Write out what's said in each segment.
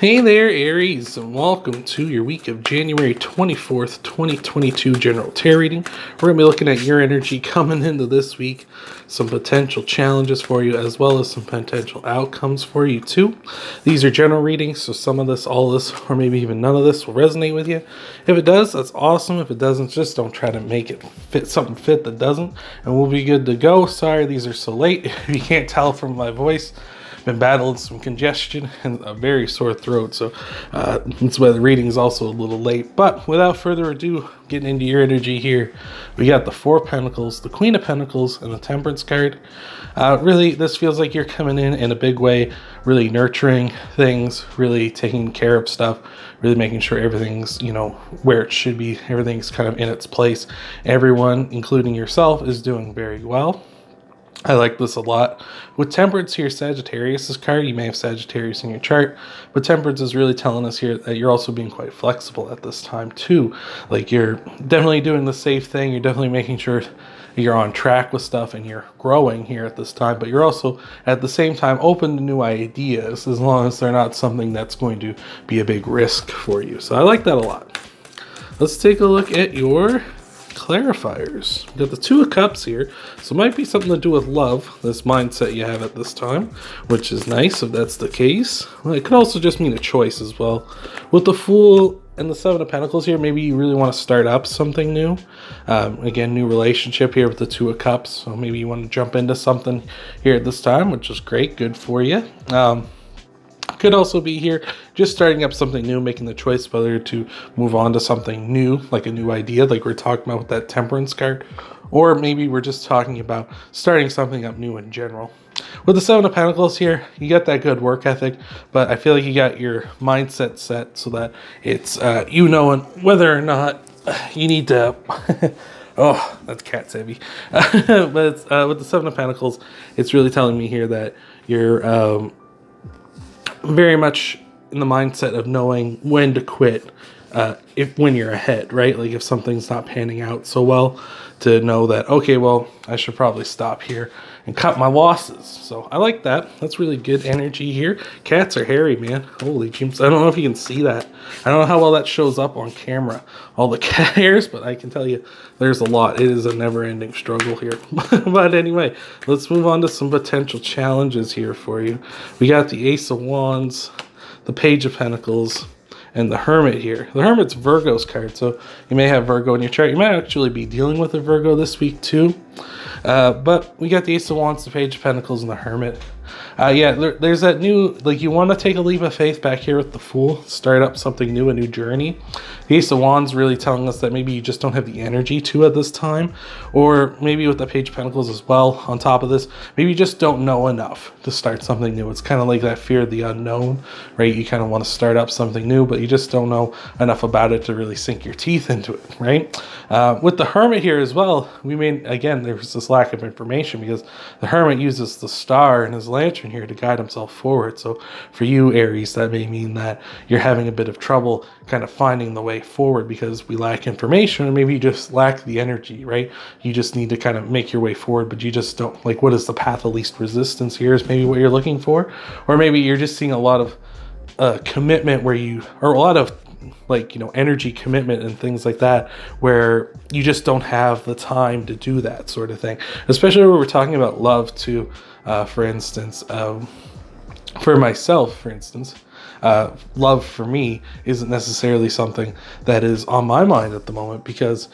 Hey there, Aries, and welcome to your week of January 24th, 2022 general tarot reading. We're going to be looking at your energy coming into this week, some potential challenges for you, as well as some potential outcomes for you, too. These are general readings, so some of this, all of this, or maybe even none of this will resonate with you. If it does, that's awesome. If it doesn't, just don't try to make it fit something fit that doesn't, and we'll be good to go. Sorry, these are so late. If you can't tell from my voice, been battling some congestion and a very sore throat, so that's why the reading is also a little late. But without further ado, getting into your energy here, we got the Four of Pentacles, the Queen of Pentacles, and the Temperance card. Really, this feels like you're coming in a big way, really nurturing things, really taking care of stuff, really making sure everything's, where it should be, everything's kind of in its place. Everyone, including yourself, is doing very well. I like this a lot. With Temperance here, Sagittarius' card, you may have Sagittarius in your chart, but Temperance is really telling us here that you're also being quite flexible at this time too. Like, you're definitely doing the safe thing, you're definitely making sure you're on track with stuff and you're growing here at this time, but you're also at the same time open to new ideas as long as they're not something that's going to be a big risk for you. So I like that a lot. Let's take a look at your clarifiers. We got the Two of Cups here, so it might be something to do with love, this mindset you have at this time, which is nice if that's the case. Well, it could also just mean a choice as well. With the Fool and the Seven of Pentacles here, maybe you really want to start up something new. Again, new relationship here with the Two of Cups, so maybe you want to jump into something here at this time, which is great, good for you. Could also be here just starting up something new, making the choice whether to move on to something new, like a new idea, like we're talking about with that Temperance card, or maybe we're just talking about starting something up new in general. With the Seven of Pentacles here, you got that good work ethic, but I feel like you got your mindset set so that it's knowing whether or not you need to oh, that's cat's heavy. But it's, with the Seven of Pentacles, it's really telling me here that you're very much in the mindset of knowing when to quit when you're ahead, right? Like if something's not panning out so well, to know that, okay, well, I should probably stop here and cut my losses. So I like that. That's really good energy here. Cats are hairy, man. Holy jeeps. I don't know if you can see that. I don't know how well that shows up on camera, all the cat hairs, but I can tell you there's a lot. It is a never-ending struggle here. But anyway, let's move on to some potential challenges here for you. We got the Ace of Wands, the Page of Pentacles, and the Hermit here. The Hermit's Virgo's card, so you may have Virgo in your chart. You might actually be dealing with a Virgo this week too. But we got the Ace of Wands, the Page of Pentacles, and the Hermit. There's that new, like, you want to take a leap of faith back here with the Fool, start up something new, a new journey. The Ace of Wands really telling us that maybe you just don't have the energy to at this time, or maybe with the Page of Pentacles as well, on top of this, maybe you just don't know enough to start something new. It's kind of like that fear of the unknown, right? You kind of want to start up something new, but you just don't know enough about it to really sink your teeth into it, right? With the Hermit here as well, there's this lack of information because the Hermit uses the star and his lantern here to guide himself forward. So for you, Aries, that may mean that you're having a bit of trouble kind of finding the way forward because we lack information, or maybe you just lack the energy, right? You just need to kind of make your way forward, but you just don't, like, what is the path of least resistance here is maybe what you're looking for. Or maybe you're just seeing a lot of commitment or a lot of energy commitment and things like that, where you just don't have the time to do that sort of thing. Especially when we're talking about love too, for instance. For myself, for instance, love for me isn't necessarily something that is on my mind at the moment because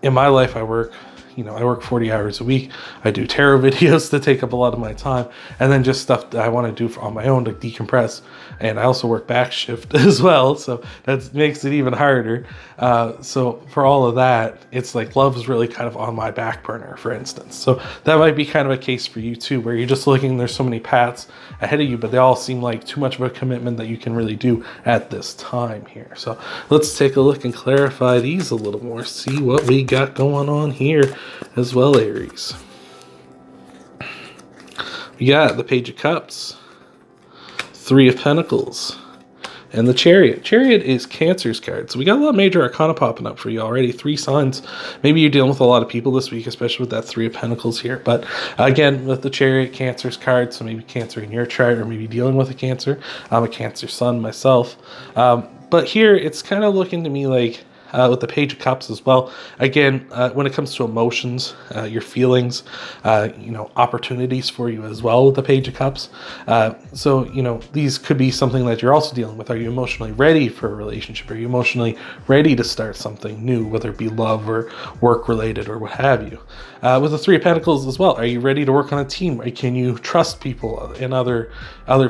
in my life I work 40 hours a week. I do tarot videos that take up a lot of my time, and then just stuff that I want to do on my own to decompress. And I also work back shift as well, so that makes it even harder. So for all of that, it's like love is really kind of on my back burner, for instance. So that might be kind of a case for you too, where you're just looking, there's so many paths ahead of you, but they all seem like too much of a commitment that you can really do at this time here. So let's take a look and clarify these a little more, see what we got going on here as well, Aries. We got the Page of Cups, Three of Pentacles, And the Chariot. Chariot is Cancer's card. So we got a lot of major arcana popping up for you already. 3 signs. Maybe you're dealing with a lot of people this week, especially with that 3 of Pentacles here. But again, with the Chariot, Cancer's card. So maybe Cancer in your chart, or maybe dealing with a Cancer. I'm a Cancer sun myself. But here, it's kind of looking to me like, with the Page of Cups as well. Again, when it comes to emotions, your feelings, opportunities for you as well with the Page of Cups. So, these could be something that you're also dealing with. Are you emotionally ready for a relationship? Are you emotionally ready to start something new, whether it be love or work related or what have you? With the 3 of Pentacles as well, are you ready to work on a team? Can you trust people and other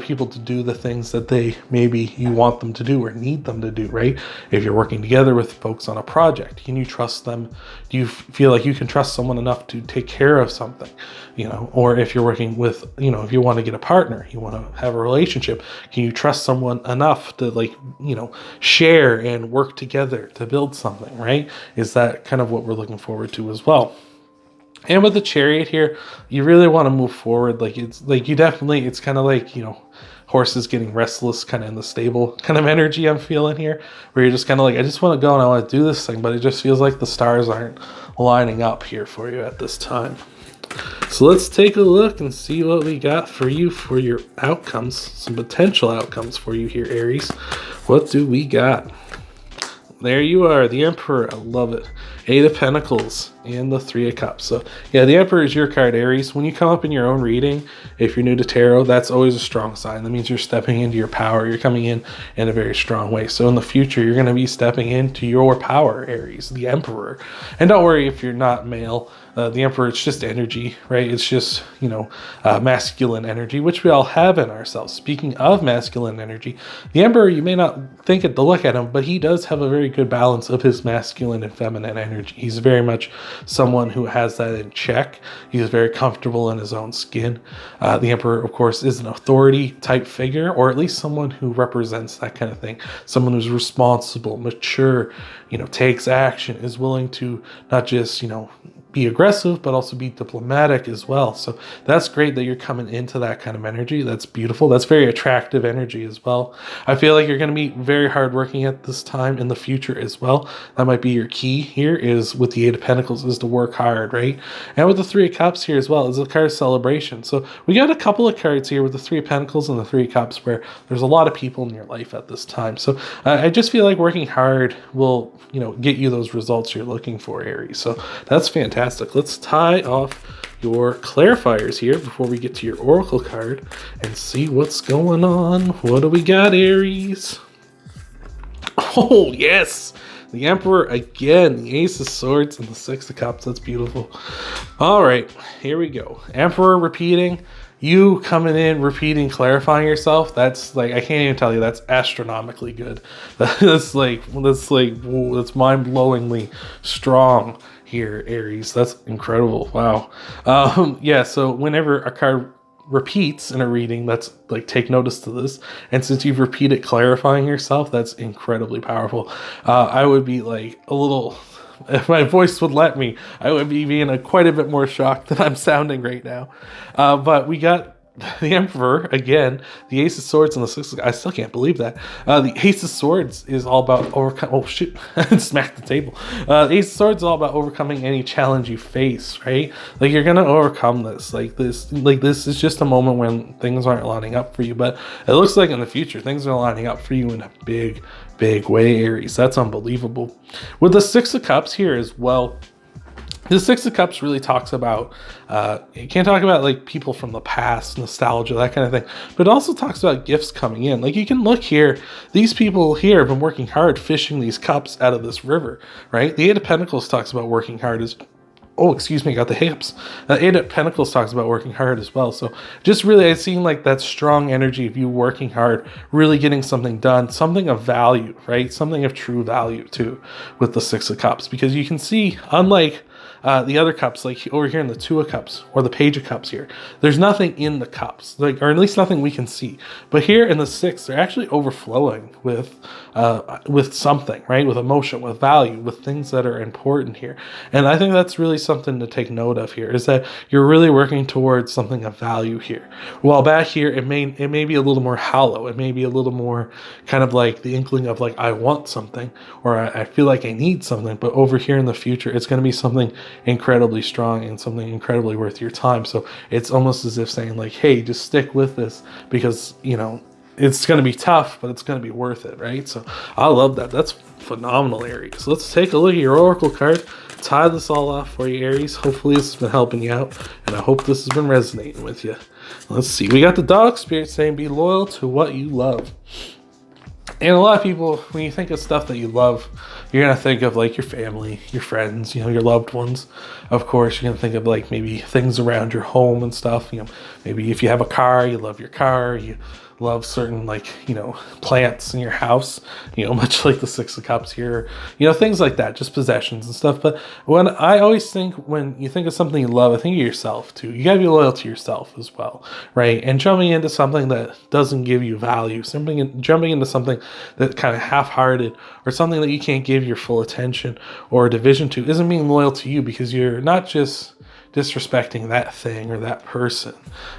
people to do the things that maybe you want them to do or need them to do, right? If you're working together with folks on a project, can you trust them? Do you feel like you can trust someone enough to take care of something? Or if you're working with, if you want to get a partner, you want to have a relationship, can you trust someone enough to share and work together to build something, right? Is that kind of what we're looking forward to as well? And with the Chariot here, you really want to move forward. It's kind of like, horses getting restless kind of in the stable kind of energy I'm feeling here, where you're just kind of like, I just want to go and I want to do this thing, but it just feels like the stars aren't lining up here for you at this time. So let's take a look and see what we got for you for your outcomes, some potential outcomes for you here, Aries. What do we got? There you are, the Emperor. I love it. 8 of Pentacles and the 3 of Cups. So yeah, the Emperor is your card, Aries. When you come up in your own reading, if you're new to tarot, that's always a strong sign. That means you're stepping into your power. You're coming in a very strong way. So in the future, you're going to be stepping into your power, Aries, the Emperor. And don't worry if you're not male. The Emperor, it's just energy, right? It's just, masculine energy, which we all have in ourselves. Speaking of masculine energy, the Emperor, you may not think it to look at him, but he does have a very good balance of his masculine and feminine energy. He's very much someone who has that in check. He's very comfortable in his own skin. The Emperor, of course, is an authority type figure, or at least someone who represents that kind of thing. Someone who's responsible, mature, takes action, is willing to not just, be aggressive, but also be diplomatic as well. So that's great that you're coming into that kind of energy. That's beautiful. That's very attractive energy as well. I feel like you're going to be very hardworking at this time in the future as well. That might be your key here, is with the 8 of Pentacles, is to work hard, right? And with the 3 of Cups here as well, is a card celebration. So we got a couple of cards here with the 3 of Pentacles and the 3 of Cups where there's a lot of people in your life at this time. So I just feel like working hard will, get you those results you're looking for, Aries. So that's fantastic. Let's tie off your clarifiers here before we get to your oracle card and see what's going on. What do we got, Aries? Oh, yes. The Emperor again, the Ace of Swords and the 6 of Cups. That's beautiful. All right, here we go. Emperor repeating. You coming in, repeating, clarifying yourself, that's like, I can't even tell you, that's astronomically good. That's mind-blowingly strong here, Aries. That's incredible. Wow. Yeah, so whenever a card repeats in a reading, that's like, take notice to this. And since you've repeated clarifying yourself, that's incredibly powerful. I would be like a little... If my voice would let me, I would be being quite a bit more shocked than I'm sounding right now. But we got the Emperor again, the Ace of Swords and the 6 of... I still can't believe that. The Ace of Swords is all about overcome... Oh, shoot. Smacked the table. The Ace of Swords is all about overcoming any challenge you face, right? Like, you're going to overcome this. This is just a moment when things aren't lining up for you. But it looks like in the future, things are lining up for you in a big way, Aries. That's unbelievable. With the 6 of Cups here as well, the 6 of Cups really talks about, you can't talk about like people from the past, nostalgia, that kind of thing, but it also talks about gifts coming in. Like, you can look here, these people here have been working hard fishing these cups out of this river, right? The 8 of Pentacles talks about working hard as... Oh, excuse me, got the hiccups. 8 of Pentacles talks about working hard as well. So just really, I've seen like that strong energy of you working hard, really getting something done, something of value, right? Something of true value too with the 6 of Cups. Because you can see, unlike the other cups, like over here in the Two of Cups or the Page of Cups here, there's nothing in the cups, like, or at least nothing we can see. But here in the Six, they're actually overflowing with something, right? With emotion, with value, with things that are important here. And I think that's really something to take note of here, is that you're really working towards something of value here. While back here, it may be a little more hollow. It may be a little more kind of like the inkling of like, I want something, or I feel like I need something. But over here in the future, it's going to be something incredibly strong and something incredibly worth your time. So it's almost as if saying like, hey, just stick with this, because, you know, it's going to be tough, but it's going to be worth it, right? So I love that. That's phenomenal, Aries. Let's take a look at your oracle card, tie this all off for you, Aries. Hopefully this has been helping you out, and I hope this has been resonating with you. Let's see. We got the Dog Spirit saying, be loyal to what you love. And a lot of people, when you think of stuff that you love, you're going to think of like your family, your friends, you know, your loved ones. Of course, you're going to think of like maybe things around your home and stuff. You know, maybe if you have a car, you love your car. You love certain, like, you know, plants in your house, you know, much like the Six of Cups here, you know, things like that, just possessions and stuff. But when I always think, when you think of something you love, I think of yourself too. You gotta be loyal to yourself as well, right? And jumping into something that doesn't give you value, jumping into something that kind of half-hearted, or something that you can't give your full attention or division to, isn't being loyal to you, because you're not just disrespecting that thing or that person.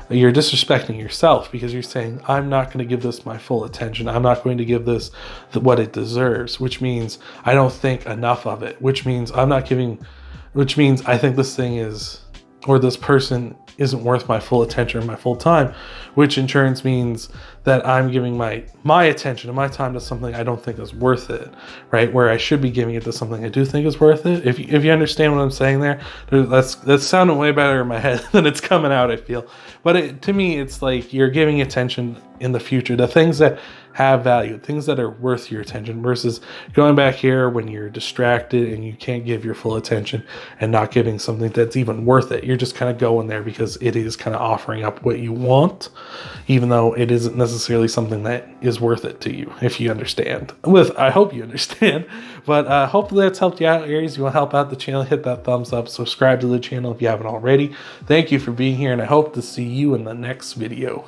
You're disrespecting yourself, because you're saying, I'm not going to give this my full attention. I'm not going to give this what it deserves, which means I don't think enough of it, which means which means I think this thing is, or this person isn't worth my full attention or my full time, which in turn means that I'm giving my attention and my time to something I don't think is worth it, right? Where I should be giving it to something I do think is worth it. If you understand what I'm saying there, that's sounding way better in my head than it's coming out, I feel. But to me, it's like you're giving attention in the future to things that have value, things that are worth your attention, versus going back here when you're distracted and you can't give your full attention and not giving something that's even worth it. You're just kind of going there because it is kind of offering up what you want, even though it isn't necessarily something that is worth it to you, if you understand. I hope you understand. But hopefully that's helped you out, Aries. If you want to help out the channel, hit that thumbs up, subscribe to the channel if you haven't already. Thank you for being here, and I hope to see you in the next video.